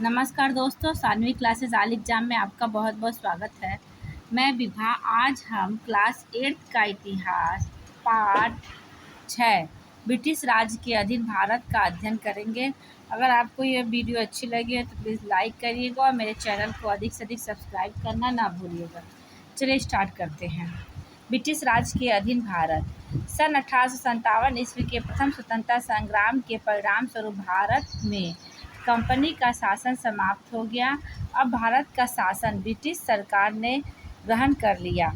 नमस्कार दोस्तों, सानवी क्लासेस आल एग्जाम में आपका बहुत बहुत स्वागत है। मैं विभा। आज हम क्लास 8 का इतिहास पार्ट 6 ब्रिटिश राज के अधीन भारत का अध्ययन करेंगे। अगर आपको यह वीडियो अच्छी लगी है तो प्लीज़ लाइक करिएगा और मेरे चैनल को अधिक से अधिक सब्सक्राइब करना ना भूलिएगा। चलिए स्टार्ट करते हैं। ब्रिटिश राज के अधीन भारत। सन 1857 ईस्वी के प्रथम स्वतंत्रता संग्राम के परिणाम स्वरूप भारत में कंपनी का शासन समाप्त हो गया। अब भारत का शासन ब्रिटिश सरकार ने ग्रहण कर लिया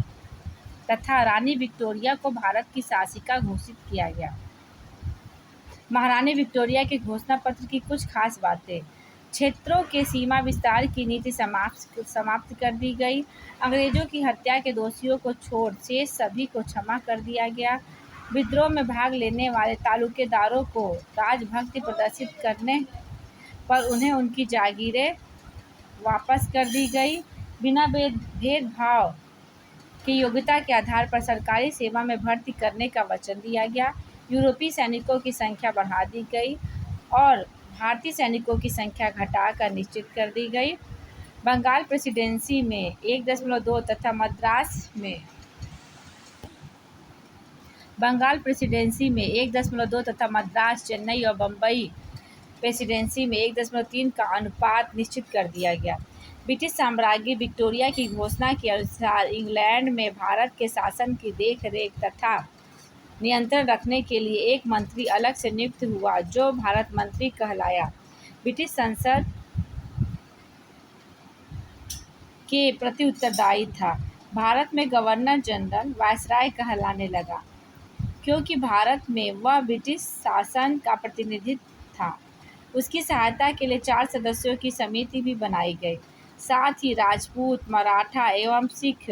तथा रानी विक्टोरिया को भारत की शासिका घोषित किया गया। महारानी विक्टोरिया के घोषणा पत्र की कुछ खास बातें। क्षेत्रों के सीमा विस्तार की नीति समाप्त कर दी गई। अंग्रेजों की हत्या के दोषियों को छोड़ शेष सभी को क्षमा कर दिया गया। विद्रोह में भाग लेने वाले तालुकेदारों को राजभक्ति प्रदर्शित करने पर उन्हें उनकी जागीरें वापस कर दी गई। बिना भेदभाव की योग्यता के आधार पर सरकारी सेवा में भर्ती करने का वचन दिया गया। यूरोपीय सैनिकों की संख्या बढ़ा दी गई और भारतीय सैनिकों की संख्या घटाकर निश्चित कर दी गई। बंगाल प्रेसिडेंसी में 1.2 तथा मद्रास, चेन्नई और बम्बई प्रेसिडेंसी में 1.3 का अनुपात निश्चित कर दिया गया। ब्रिटिश साम्राज्य विक्टोरिया की घोषणा के अनुसार इंग्लैंड में भारत के शासन की देखरेख तथा नियंत्रण रखने के लिए एक मंत्री अलग से नियुक्त हुआ जो भारत मंत्री कहलाया। ब्रिटिश संसद के प्रति उत्तरदायी था। भारत में गवर्नर जनरल वायसराय कहलाने लगा क्योंकि भारत में वह ब्रिटिश शासन का प्रतिनिधित्व था। उसकी सहायता के लिए 4 सदस्यों की समिति भी बनाई गई। साथ ही राजपूत, मराठा एवं सिख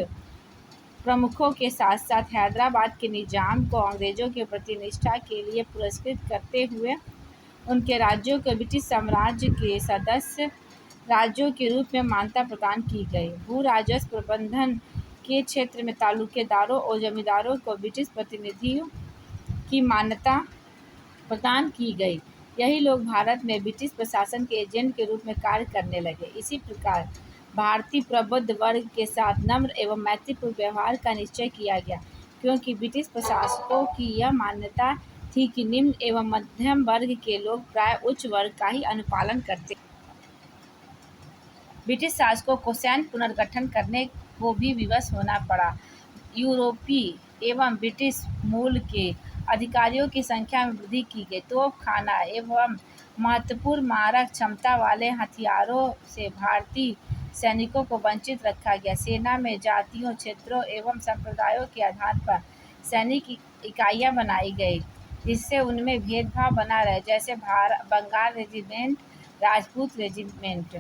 प्रमुखों के साथ साथ हैदराबाद के निजाम को अंग्रेजों के प्रति निष्ठा के लिए पुरस्कृत करते हुए उनके राज्यों को ब्रिटिश साम्राज्य के सदस्य राज्यों के रूप में मान्यता प्रदान की गई। भू राजस्व प्रबंधन के क्षेत्र में तालुकेदारों और जमींदारों को ब्रिटिश प्रतिनिधियों की मान्यता प्रदान की गई। यही लोग भारत में ब्रिटिश प्रशासन के एजेंट के रूप में कार्य करने लगे। इसी प्रकार भारतीय प्रबुद्ध वर्ग के साथ नम्र एवं मैत्रीपूर्ण व्यवहार का निश्चय किया गया क्योंकि ब्रिटिश प्रशासकों की यह मान्यता थी कि निम्न एवं मध्यम वर्ग के लोग प्राय उच्च वर्ग का ही अनुपालन करते। ब्रिटिश शासकों को सैन्य पुनर्गठन करने को भी विवश होना पड़ा। यूरोपीय एवं ब्रिटिश मूल के अधिकारियों की संख्या में वृद्धि की गई। तोपखाना एवं महत्वपूर्ण मारक क्षमता वाले हथियारों से भारतीय सैनिकों को वंचित रखा गया। सेना में जातियों, क्षेत्रों एवं संप्रदायों के आधार पर सैनिक इकाइयाँ बनाई गई जिससे उनमें भेदभाव बना रहे, जैसे बंगाल रेजिमेंट, राजपूत रेजिमेंट।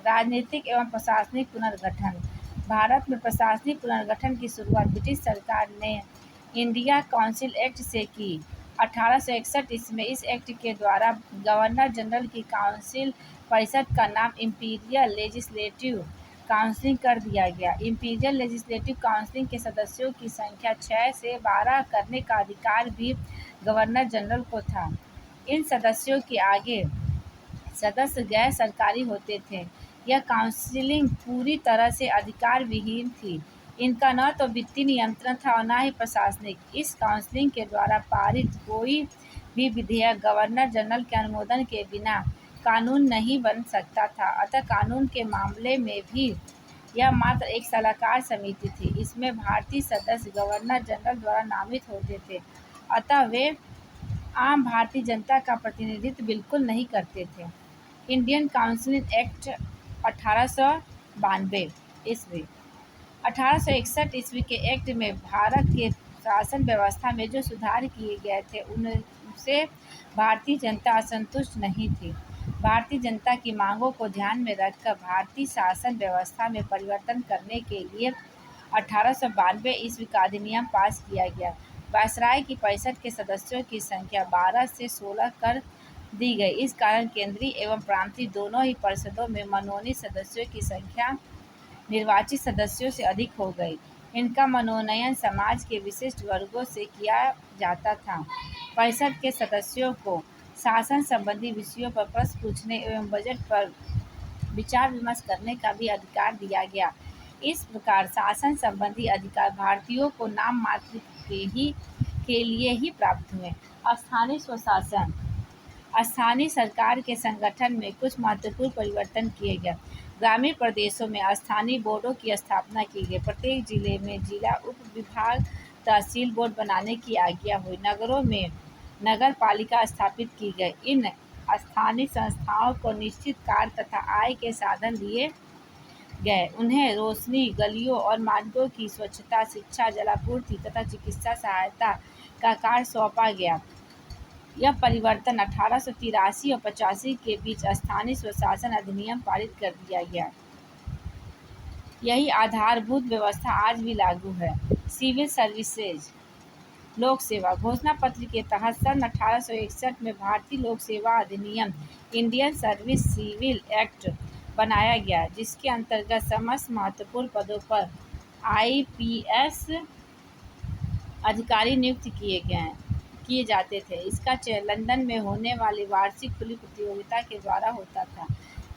राजनीतिक एवं प्रशासनिक पुनर्गठन। भारत में प्रशासनिक पुनर्गठन की शुरुआत ब्रिटिश सरकार ने इंडिया काउंसिल एक्ट से की। 1861 ईस्वी में इस एक्ट के द्वारा गवर्नर जनरल की काउंसिल परिषद का नाम इंपीरियल लेजिस्लेटिव काउंसिल कर दिया गया। इंपीरियल लेजिस्लेटिव काउंसिल के सदस्यों की संख्या 6 से 12 करने का अधिकार भी गवर्नर जनरल को था। इन सदस्यों के आगे सदस्य गैर सरकारी होते थे। यह काउंसिलिंग पूरी तरह से अधिकार विहीन थी। इनका न तो वित्तीय नियंत्रण था और न ही प्रशासनिक। इस काउंसिलिंग के द्वारा पारित कोई भी विधेयक गवर्नर जनरल के अनुमोदन के बिना कानून नहीं बन सकता था। अतः कानून के मामले में भी यह मात्र एक सलाहकार समिति थी। इसमें भारतीय सदस्य गवर्नर जनरल द्वारा नामित होते थे, अतः वे आम भारतीय जनता का प्रतिनिधित्व बिल्कुल नहीं करते थे। इंडियन काउंसिल एक्ट 1892 ईस्वी। 1861 ईस्वी के एक्ट में भारत के शासन व्यवस्था में जो सुधार किए गए थे उनसे भारतीय जनता असंतुष्ट नहीं थी। भारतीय जनता की मांगों को ध्यान में रखकर भारतीय शासन व्यवस्था में परिवर्तन करने के लिए 1892 ईस्वी का अधिनियम पास किया गया। वायसराय की परिषद के सदस्यों की संख्या 12 से 16 कर दी गई। इस कारण केंद्रीय एवं प्रांतीय दोनों ही परिषदों में मनोनीत सदस्यों की संख्या निर्वाचित सदस्यों से अधिक हो गई। इनका मनोनयन समाज के विशिष्ट वर्गों से किया जाता था। परिषद के सदस्यों को शासन संबंधी विषयों पर प्रश्न पूछने एवं बजट पर विचार विमर्श करने का भी अधिकार दिया गया। इस प्रकार शासन संबंधी अधिकार भारतीयों को नाम मात्र के लिए ही प्राप्त हुए। स्थानीय स्वशासन। स्थानीय सरकार के संगठन में कुछ महत्वपूर्ण परिवर्तन किए गए। ग्रामीण प्रदेशों में स्थानीय बोर्डों की स्थापना की गई। प्रत्येक जिले में जिला उप विभाग तहसील बोर्ड बनाने की आज्ञा हुई। नगरों में नगर पालिका स्थापित की गई। इन स्थानीय संस्थाओं को निश्चित कार्य तथा आय के साधन दिए गए। उन्हें रोशनी, गलियों और मार्गों की स्वच्छता, शिक्षा, जलापूर्ति तथा चिकित्सा सहायता का कार्य सौंपा गया। यह परिवर्तन 1883 और 85 के बीच स्थानीय स्वशासन अधिनियम पारित कर दिया गया। यही आधारभूत व्यवस्था आज भी लागू है। Civil services. लोक सेवा घोषणा पत्र के तहत सन 1861 में भारतीय लोक सेवा अधिनियम इंडियन सर्विस सिविल एक्ट बनाया गया, जिसके अंतर्गत समस्त महत्वपूर्ण पदों पर IPS अधिकारी नियुक्त किए जाते थे। इसका चयन लंदन में होने वाली वार्षिक खुली प्रतियोगिता के द्वारा होता था।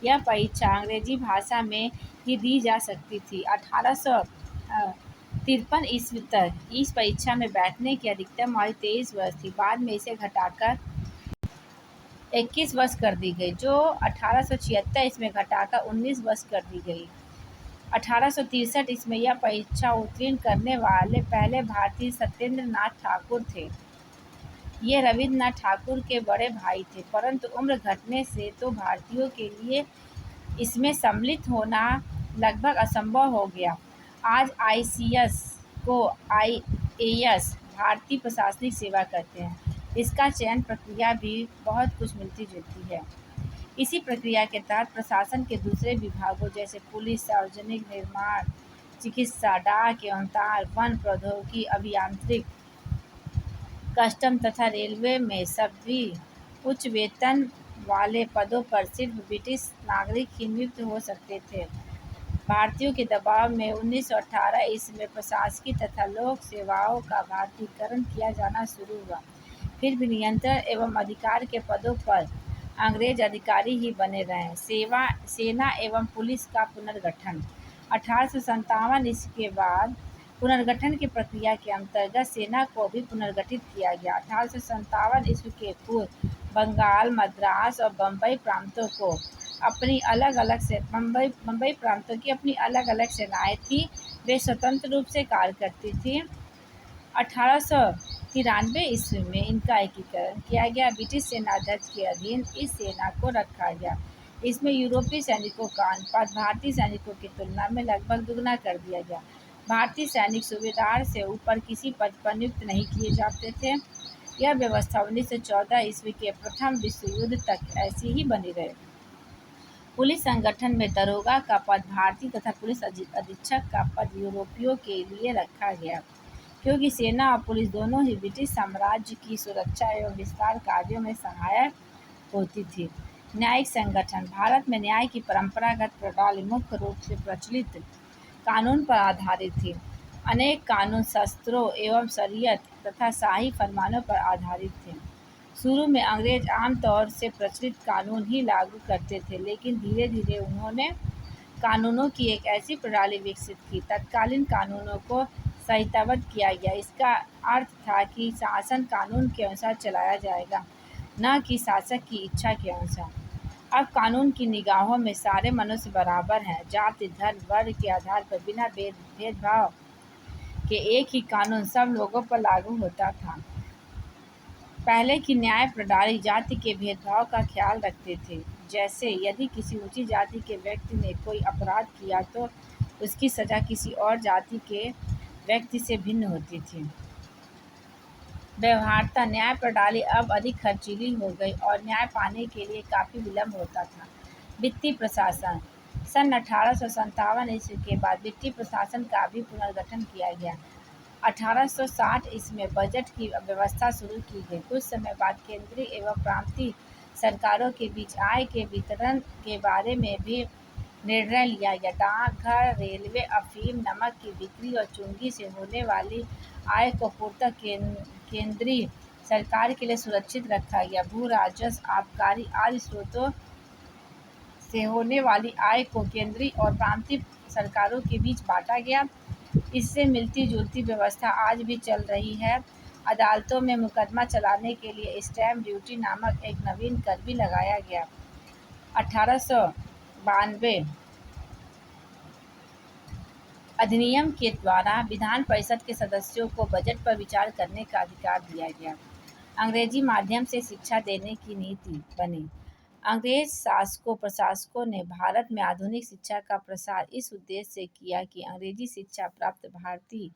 यह परीक्षा अंग्रेजी भाषा में ही दी जा सकती थी। 1853 ईस्वी तक इस परीक्षा में बैठने की अधिकतम आयु 23 वर्ष थी। बाद में इसे घटाकर 21 वर्ष कर दी गई, जो 1876 इसमें घटाकर 19 वर्ष कर दी गई। 1863 इसमें यह परीक्षा उत्तीर्ण करने वाले पहले भारतीय सत्येंद्र नाथ ठाकुर थे। ये रविन्द्रनाथ ठाकुर के बड़े भाई थे, परंतु उम्र घटने से तो भारतीयों के लिए इसमें सम्मिलित होना लगभग असंभव हो गया। आज ICS को IAS भारतीय प्रशासनिक सेवा कहते हैं। इसका चयन प्रक्रिया भी बहुत कुछ मिलती जुलती है। इसी प्रक्रिया के तहत प्रशासन के दूसरे विभागों जैसे पुलिस, सार्वजनिक निर्माण, चिकित्सा, डाक एवं तार, वन, प्रौद्योगिकी, अभियांत्रिक, कस्टम तथा रेलवे में सभी उच्च वेतन वाले पदों पर सिर्फ ब्रिटिश नागरिक ही नियुक्त हो सकते थे। भारतीयों के दबाव में 1918 ईस्वी में प्रशासकीय तथा लोक सेवाओं का भारतीयकरण किया जाना शुरू हुआ। फिर भी नियंत्रण एवं अधिकार के पदों पर अंग्रेज अधिकारी ही बने रहे। सेना एवं पुलिस का पुनर्गठन। 1857 ईस्वी के बाद पुनर्गठन की प्रक्रिया के अंतर्गत सेना को भी पुनर्गठित किया गया। 1857 ईस्वी के पूर्व बंगाल, मद्रास और बम्बई प्रांतों की अपनी अलग अलग सेनाएं थी। वे स्वतंत्र रूप से कार्य करती थी। 1893 ईस्वी में इनका एकीकरण किया गया। ब्रिटिश सेनाध्यक्ष के अधीन इस सेना को रखा गया। इसमें यूरोपीय सैनिकों का अनुपात भारतीय सैनिकों की तुलना में लगभग दुगना कर दिया गया। भारतीय सैनिक सूबेदार से ऊपर किसी पद पर नियुक्त नहीं किए जाते थे। यह व्यवस्था 1914 ईस्वी के प्रथम विश्व युद्ध तक ऐसी ही बनी रही। पुलिस संगठन में दरोगा का पद भारतीय तथा पुलिस अधीक्षक का पद यूरोपियों के लिए रखा गया, क्योंकि सेना और पुलिस दोनों ही ब्रिटिश साम्राज्य की सुरक्षा एवं विस्तार कार्यों में सहायक होती थी। न्यायिक संगठन। भारत में न्याय की परंपरागत प्रणाली मुख्य रूप से प्रचलित कानून पर आधारित थी। अनेक कानून शस्त्रों एवं शरीयत तथा शाही फरमानों पर आधारित थे। शुरू में अंग्रेज आमतौर से प्रचलित कानून ही लागू करते थे, लेकिन धीरे धीरे उन्होंने कानूनों की एक ऐसी प्रणाली विकसित की। तत्कालीन कानूनों को संहिताबद्ध किया गया। इसका अर्थ था कि शासन कानून के अनुसार चलाया जाएगा, न कि शासक की इच्छा के अनुसार। अब कानून की निगाहों में सारे मनुष्य बराबर हैं। जाति, धर्म, वर्ग के आधार पर बिना भेदभाव के एक ही कानून सब लोगों पर लागू होता था। पहले की न्याय प्रणाली जाति के भेदभाव का ख्याल रखते थे। जैसे यदि किसी ऊंची जाति के व्यक्ति ने कोई अपराध किया तो उसकी सजा किसी और जाति के व्यक्ति से भिन्न होती थी। व्यवहार्यता। न्याय प्रणाली अब अधिक खर्चीली हो गई और न्याय पाने के लिए काफ़ी विलम्ब होता था। वित्तीय प्रशासन। सन 1857 ईस्वी के बाद वित्तीय प्रशासन का भी पुनर्गठन किया गया। 1860 ईस्वी में बजट की व्यवस्था शुरू की गई। कुछ समय बाद केंद्रीय एवं प्रांतीय सरकारों के बीच आय के वितरण के बारे में भी निर्णय लिया गया। डाकघर, रेलवे, अफीम, नमक की बिक्री और चुंगी से होने वाली आय को पूर्णतः केंद्रीय सरकार के लिए सुरक्षित रखा गया। भू राजस्व, आबकारी आदि स्रोतों से होने वाली आय को केंद्रीय और प्रांतीय सरकारों के बीच बांटा गया। इससे मिलती जुलती व्यवस्था आज भी चल रही है। अदालतों में मुकदमा चलाने के लिए स्टैम्प ड्यूटी नामक एक नवीन कर भी लगाया गया। 1892 अधिनियम के द्वारा विधान परिषद के सदस्यों को बजट पर विचार करने का अधिकार दिया गया। अंग्रेजी माध्यम से शिक्षा देने की नीति बनी। अंग्रेज शासकों प्रशासकों ने भारत में आधुनिक शिक्षा का प्रसार इस उद्देश्य से किया कि अंग्रेजी शिक्षा प्राप्त भारतीय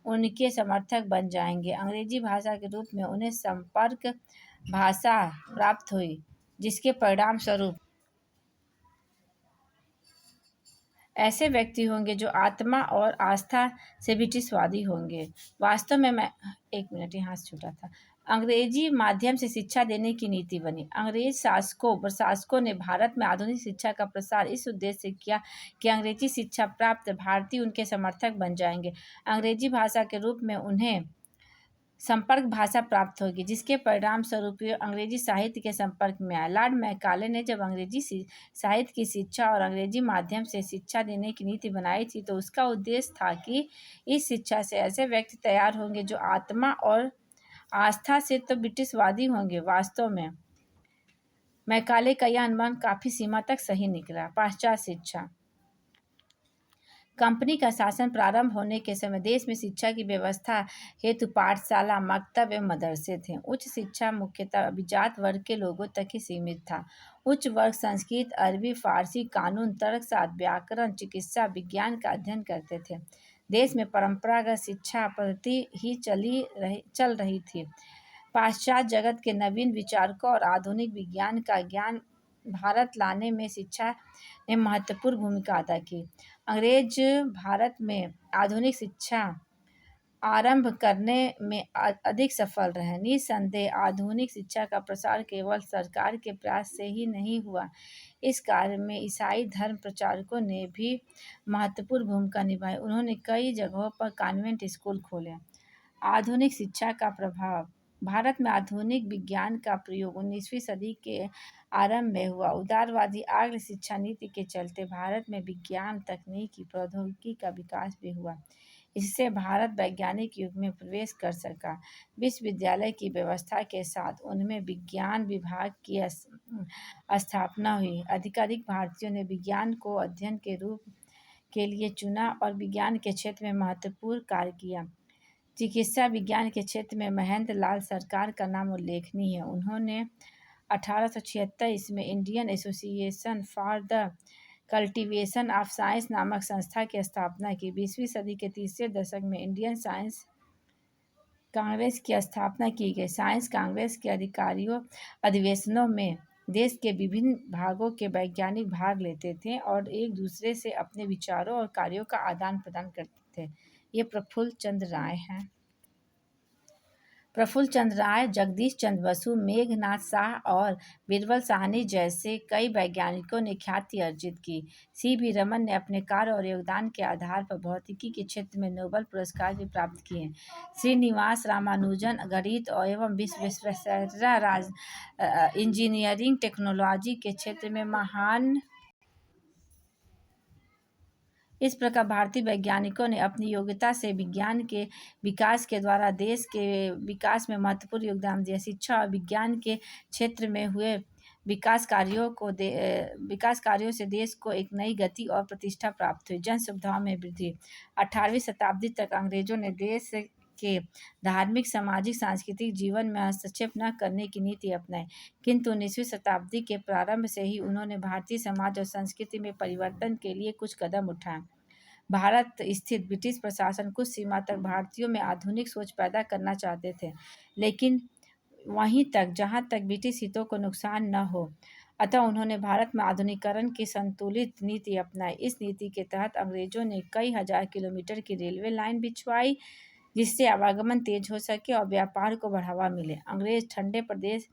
उनके समर्थक बन जाएंगे। अंग्रेजी भाषा के रूप में उन्हें संपर्क भाषा प्राप्त हुई, जिसके परिणाम स्वरूप ऐसे व्यक्ति होंगे जो आत्मा और आस्था से ब्रिटिशवादी होंगे। वास्तव में मैं एक मिनट यहाँ से छूटा था। अंग्रेजी माध्यम से शिक्षा देने की नीति बनी। अंग्रेज शासकों प्रशासकों ने भारत में आधुनिक शिक्षा का प्रसार इस उद्देश्य से किया कि अंग्रेजी शिक्षा प्राप्त भारतीय उनके समर्थक बन जाएंगे। अंग्रेजी भाषा के रूप में उन्हें संपर्क भाषा प्राप्त होगी, जिसके परिणाम स्वरूप अंग्रेजी साहित्य के संपर्क में आया। लॉर्ड मैकाले ने जब अंग्रेजी साहित्य की शिक्षा और अंग्रेजी माध्यम से शिक्षा देने की नीति बनाई थी, तो उसका उद्देश्य था कि इस शिक्षा से ऐसे व्यक्ति तैयार होंगे जो आत्मा और आस्था से तो ब्रिटिशवादी होंगे। वास्तव में मैकाले का यह अनुमान काफी सीमा तक सही निकला। पाश्चात्य शिक्षा। कंपनी का शासन प्रारंभ होने के समय देश में शिक्षा की व्यवस्था हेतु पाठशाला, मकतब एवं मदरसे थे। उच्च शिक्षा मुख्यतः अभिजात वर्ग के लोगों तक ही सीमित था। उच्च वर्ग संस्कृत, अरबी, फारसी, कानून, तर्कशास्त्र, व्याकरण, चिकित्सा, विज्ञान का अध्ययन करते थे। देश में परंपरागत शिक्षा पद्धति ही चल रही थी। पाश्चात्य जगत के नवीन विचारकों और आधुनिक विज्ञान का ज्ञान भारत लाने में शिक्षा ने महत्वपूर्ण भूमिका अदा की। अंग्रेज भारत में आधुनिक शिक्षा आरंभ करने में अधिक सफल रहे। निसंदेह आधुनिक शिक्षा का प्रसार केवल सरकार के प्रयास से ही नहीं हुआ। इस कार्य में ईसाई धर्म प्रचारकों ने भी महत्वपूर्ण भूमिका निभाई। उन्होंने कई जगहों पर कॉन्वेंट स्कूल खोले। आधुनिक शिक्षा का प्रभाव। भारत में आधुनिक विज्ञान का प्रयोग 19वीं सदी के आरंभ में हुआ। उदारवादी आर्य शिक्षा नीति के चलते भारत में विज्ञान, तकनीकी, प्रौद्योगिकी का विकास भी हुआ। इससे भारत वैज्ञानिक युग में प्रवेश कर सका। विश्वविद्यालय की व्यवस्था के साथ उनमें विज्ञान विभाग की स्थापना हुई। अधिकाधिक भारतीयों ने विज्ञान को अध्ययन के रूप के लिए चुना और विज्ञान के क्षेत्र में महत्वपूर्ण कार्य किया। चिकित्सा विज्ञान के क्षेत्र में महेंद्र लाल सरकार का नाम उल्लेखनीय है। उन्होंने 1876 में Indian association for the cultivation of science नामक संस्था की स्थापना की। 20वीं सदी के तीसरे दशक में इंडियन साइंस कांग्रेस की स्थापना की गई। साइंस कांग्रेस के अधिवेशनों में देश के विभिन्न भागों के वैज्ञानिक भाग लेते थे और एक दूसरे से अपने विचारों और कार्यों का आदान प्रदान करते थे। ये प्रफुल्ल चंद्र राय हैं। प्रफुल्ल चंद्र राय, जगदीश चंद्र बसु, मेघनाथ शाह और बीरबल साहनी जैसे कई वैज्ञानिकों ने ख्याति अर्जित की। सी.वी. रमन ने अपने कार्य और योगदान के आधार पर भौतिकी के क्षेत्र में नोबेल पुरस्कार भी प्राप्त किए। श्रीनिवास रामानुजन गणित एवं विश्वेश्वरैया इंजीनियरिंग टेक्नोलॉजी के क्षेत्र में महान। इस प्रकार भारतीय वैज्ञानिकों ने अपनी योग्यता से विज्ञान के विकास के द्वारा देश के विकास में महत्वपूर्ण योगदान दिया। शिक्षा और विज्ञान के क्षेत्र में हुए विकास कार्यों से देश को एक नई गति और प्रतिष्ठा प्राप्त हुई। जन सुविधाओं में वृद्धि। 18वीं शताब्दी तक अंग्रेजों ने देश के धार्मिक, सामाजिक, सांस्कृतिक जीवन में हस्तक्षेप न करने की नीति अपनाई, किंतु 19वीं शताब्दी के प्रारंभ से ही उन्होंने भारतीय समाज और संस्कृति में परिवर्तन के लिए कुछ कदम उठाए। भारत स्थित ब्रिटिश प्रशासन कुछ सीमा तक भारतीयों में आधुनिक सोच पैदा करना चाहते थे, लेकिन वहीं तक जहां तक ब्रिटिश हितों को नुकसान न हो। अतः उन्होंने भारत में आधुनिकीकरण की संतुलित नीति अपनाई। इस नीति के तहत अंग्रेजों ने कई हजार किलोमीटर की रेलवे लाइन बिछवाई, जिससे आवागमन तेज हो सके और व्यापार को बढ़ावा मिले। अंग्रेज ठंडे प्रदेश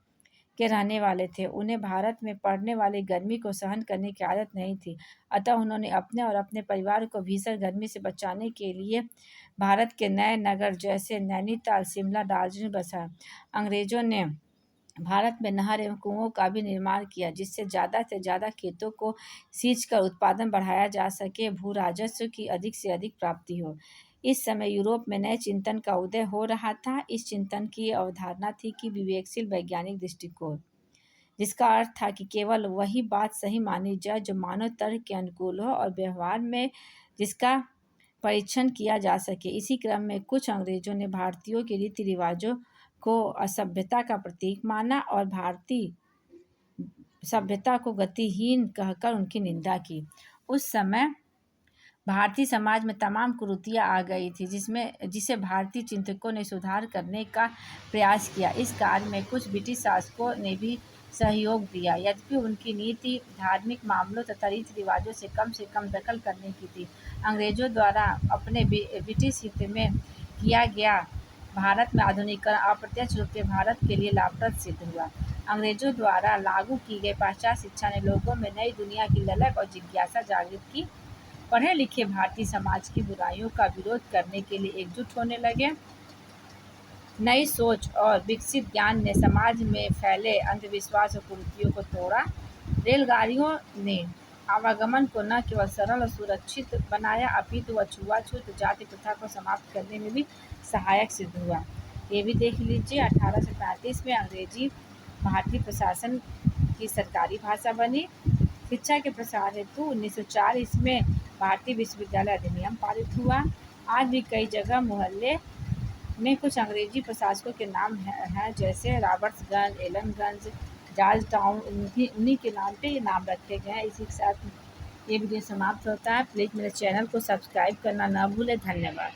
के रहने वाले थे। उन्हें भारत में पड़ने वाली गर्मी को सहन करने की आदत नहीं थी। अतः उन्होंने अपने और अपने परिवार को भीषण गर्मी से बचाने के लिए भारत के नए नगर जैसे नैनीताल, शिमला, दार्जिलिंग बसाया। अंग्रेजों ने भारत में नहर एवं कुओं का भी निर्माण किया, जिससे ज़्यादा से ज़्यादा खेतों को सींच कर उत्पादन बढ़ाया जा सके, भू राजस्व की अधिक से अधिक प्राप्ति हो। इस समय यूरोप में नए चिंतन का उदय हो रहा था। इस चिंतन की अवधारणा थी कि विवेकशील वैज्ञानिक दृष्टिकोण, जिसका अर्थ था कि केवल वही बात सही मानी जाए जो मानव तर्क के अनुकूल हो और व्यवहार में जिसका परीक्षण किया जा सके। इसी क्रम में कुछ अंग्रेजों ने भारतीयों के रीति रिवाजों को असभ्यता का प्रतीक माना और भारतीय सभ्यता को गतिहीन कहकर उनकी निंदा की। उस समय भारतीय समाज में तमाम कुरीतियाँ आ गई थी, जिसे भारतीय चिंतकों ने सुधार करने का प्रयास किया। इस कार्य में कुछ ब्रिटिश शासकों ने भी सहयोग दिया, यद्यपि उनकी नीति धार्मिक मामलों तथा रीति रिवाजों से कम दखल करने की थी। अंग्रेजों द्वारा अपने ब्रिटिश हित में किया गया भारत में आधुनिकीकरण अप्रत्यक्ष रूप से भारत के लिए लाभप्रद सिद्ध हुआ। अंग्रेजों द्वारा लागू की गई पाश्चात्य शिक्षा ने लोगों में नई दुनिया की ललक और जिज्ञासा जागृत की। पढ़े लिखे भारतीय समाज की बुराइयों का विरोध करने के लिए एकजुट होने लगे। नई सोच और विकसित ज्ञान ने समाज में फैले अंधविश्वास और कुरीतियों को तोड़ा। रेलगाड़ियों ने आवागमन को न केवल सरल और सुरक्षित बनाया, अपितु वह छुआछूत जाति प्रथा को समाप्त करने में भी सहायक सिद्ध हुआ। ये भी देख लीजिए, 1835 में अंग्रेजी भारतीय प्रशासन की सरकारी भाषा बनी। शिक्षा के प्रसार हेतु 1904 ईस्वी में भारतीय विश्वविद्यालय अधिनियम पारित हुआ। आज भी कई जगह मोहल्ले में कुछ अंग्रेजी प्रशासकों के नाम हैं, जैसे रॉबर्ट्सगंज, एलनगंज, जॉर्ज टाउन, उन्हीं के नाम पे ये नाम रखे गए हैं। इसी के साथ ये वीडियो समाप्त होता है। प्लीज़ मेरे चैनल को सब्सक्राइब करना ना भूलें। धन्यवाद।